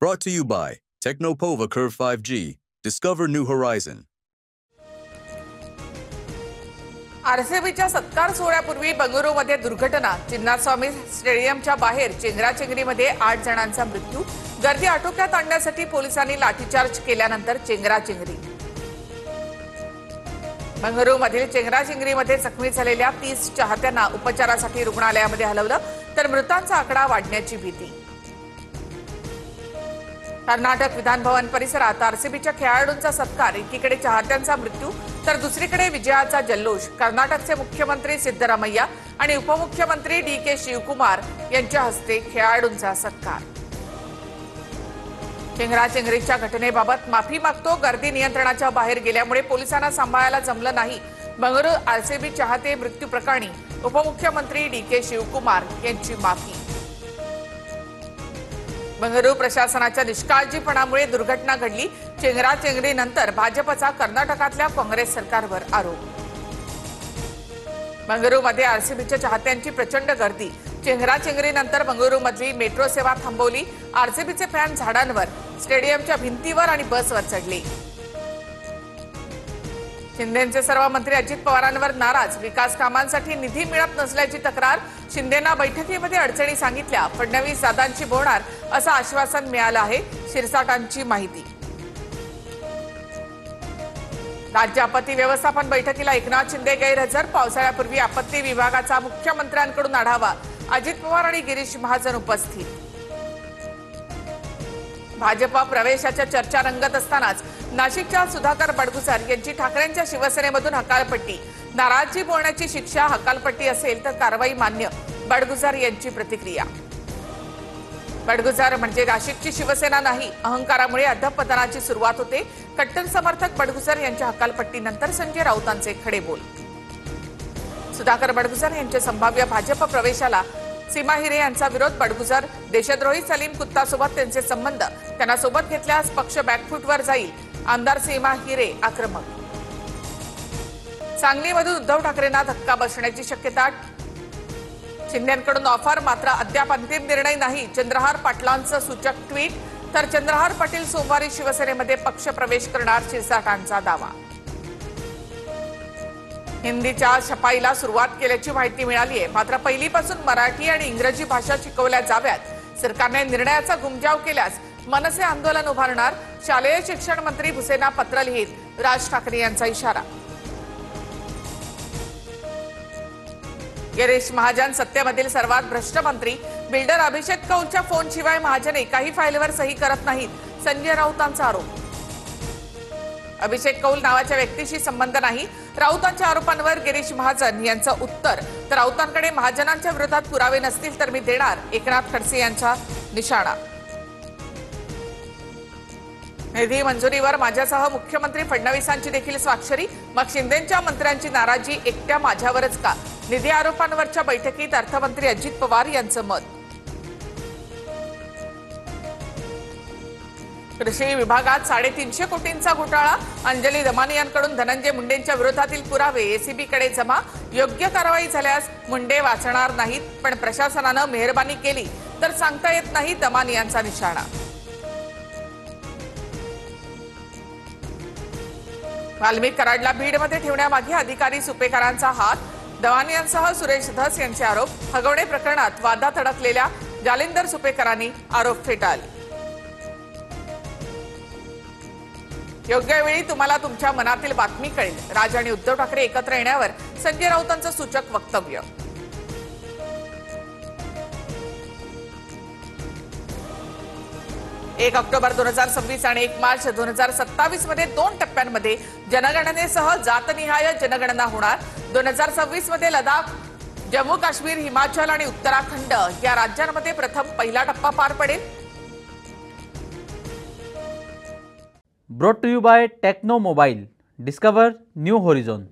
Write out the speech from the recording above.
Brought to you by Technopova Curve 5G. Discover new horizon. आरसीबीच्या सत्कार सोहळ्यापूर्वी बंगळुरूमध्ये दुर्घटना. चिन्नास्वामी स्टेडियमच्या बाहेर चेंगराचेंगरीमध्ये 8 जणांचा मृत्यू. गर्दी आटोक्यात आणण्यासाठी पोलिसांनी लाठीचार्ज केल्यानंतर चेंगराचेंगरी. बंगळुरूमधील चेंगराचेंगरीमध्ये जखमी झालेल्या 30 चाहत्यांना उपचारासाठी रुग्णालयामध्ये हलवलं, तर मृतांचा आकडा वाढण्याची भीती. कर्नाटक विधानभवन परिसरात आरसीबीच्या खेळाडूंचा सत्कार. एकीकडे चाहत्यांचा मृत्यू तर दुसरीकडे विजयाचा जल्लोष. कर्नाटकचे मुख्यमंत्री सिद्धरामय्या आणि उपमुख्यमंत्री डी.के. शिवकुमार यांच्या हस्ते खेळाडूंचा सत्कार. चेंगराचेंगरीच्या घटनेबाबत माफी मागतो. गर्दी नियंत्रणाच्या बाहेर गेल्यामुळे पोलिसांना सांभाळायला जमलं नाही. बंगळुरू आरसीबी चाहते मृत्यू प्रकरणी उपमुख्यमंत्री डी.के. शिवकुमार यांची माफी. बंगळुरू प्रशासनाच्या निष्काळजीपणामुळे दुर्घटना घडली. चेंगराचेंगरीनंतर भाजपचा कर्नाटकातल्या काँग्रेस सरकारवर आरोप. बंगळुरूमध्ये आरसीबीच्या चाहत्यांची प्रचंड गर्दी. चेंगराचेंगरीनंतर बंगळुरूमधली मेट्रो सेवा थांबवली. आरसीबीचे फॅन झाडांवर, स्टेडियमच्या भिंतीवर आणि बसवर चढले. शिंदेचे सर्व मंत्री अजित पवारांवर नाराज. विकास कामांसाठी निधी मिळत नसल्याची तक्रार. शिंदेंना बैठकीमध्ये अडचणी सांगितल्या. फडणवीस दादांची बोलणार असं आश्वासन मिळालं आहे. शिरसाटांची माहिती. राज्य आपत्ती व्यवस्थापन बैठकीला एकनाथ शिंदे गैरहजर. पावसाळ्यापूर्वी आपत्ती विभागाचा मुख्यमंत्र्यांकडून आढावा. अजित पवार आणि गिरीश महाजन उपस्थित. भाजप प्रवेशाच्या चर्चा रंगत असतानाच नाशिकच्या सुधाकर बडगुजर यांची ठाकरेंच्या शिवसेनेमधून हकालपट्टी. नाराजी बोलण्याची शिक्षा हकालपट्टी असेल तर कारवाई मान्य. बडगुजर यांची प्रतिक्रिया. बडगुजर म्हणजे नाशिकची शिवसेना नाही. अहंकारामुळे अधपतनाची सुरुवात होते. कट्टर समर्थक बडगुजर यांच्या हकालपट्टीनंतर संजय राऊतांचे खडे बोल. सुधाकर बडगुजर यांच्या संभाव्य भाजप प्रवेशाला सीमा हिरे यांचा विरोध. बडगुजर देशद्रोही सलीम कुत्तासोबत त्यांचे संबंध. त्यांना सोबत घेतल्यास पक्ष बॅकफूटवर जाईल. आमदार सीमा हिरे आक्रमक. सांगलीमधून उद्धव ठाकरेंना धक्का बसण्याची शक्यता. शिंदेंकडून ऑफर, मात्र अद्याप अंतिम निर्णय नाही. चंद्रहार पाटलांचं सूचक ट्विट. तर चंद्रहार पाटील सोमवारी शिवसेनेमध्ये पक्ष प्रवेश करणार. शिरसाटांचा दावा. हिंदीच्या छपाईला सुरुवात केल्याची माहिती मिळाली आहे. मात्र पहिलीपासून मराठी आणि इंग्रजी भाषा शिकवल्या जाव्यात. सरकारने निर्णयाचा घुमजाव केल्यास मनसे आंदोलन उभारणार. शालेय शिक्षण मंत्री भुसेंना पत्र लिहित राज ठाकरे यांचा इशारा. गिरीश महाजन सत्तेमधील सर्वात भ्रष्ट मंत्री. बिल्डर अभिषेक कौलच्या फोनशिवाय महाजन एकाही फाईलवर सही करत नाहीत. संजय राऊतांचा आरोप. अभिषेक कौल नावाच्या व्यक्तीशी संबंध नाही. राऊतांच्या आरोपांवर गिरीश महाजन यांचं उत्तर. तर राऊतांकडे महाजनांच्या विरोधात पुरावे नसतील तर मी देणार. एकनाथ खडसे यांचा निशाणा. निधी मंजुरीवर माझ्यासह मुख्यमंत्री फडणवीसांची देखील स्वाक्षरी. मग शिंदेच्या मंत्र्यांची नाराजी एकट्या माझ्यावरच का? निधी आरोपांवरच्या बैठकीत अर्थमंत्री अजित पवार यांचं मत. कृषी विभागात 350 कोटींचा घोटाळा. अंजली दमानियांकडून धनंजय मुंडेंच्या विरोधातील पुरावे एसीबीकडे जमा. योग्य कारवाई झाल्यास मुंडे वाचणार नाहीत, पण प्रशासनानं मेहरबानी केली तर सांगता येत नाही. दमानियांचा निशाणा. वाल्मिक कराडला बीडमध्ये ठेवण्यामागे अधिकारी सुपेकरांचा हात. दमानियांसह सुरेश धस यांचे आरोप. हगवणे प्रकरणात वादात अडकलेल्या जालिंदर सुपेकरांनी आरोप फेटाळले. योग्य वेळी तुम्हाला तुमच्या मनातील बातमी कळेल. राज आणि उद्धव ठाकरे एकत्र येण्यावर संजय राऊतांचं सूचक वक्तव्य. 1 ऑक्टोबर 2026 आणि 1 मार्च 2027 मध्ये 2 टप्प्यांमध्ये जनगणनेसह जातनिहाय जनगणना होणार. 2026 मध्ये लडाख, जम्मू काश्मीर, हिमाचल आणि उत्तराखंड या राज्यांमध्ये प्रथम पहिला टप्पा पार पडेल. Brought to you by Techno Mobile. Discover new horizon.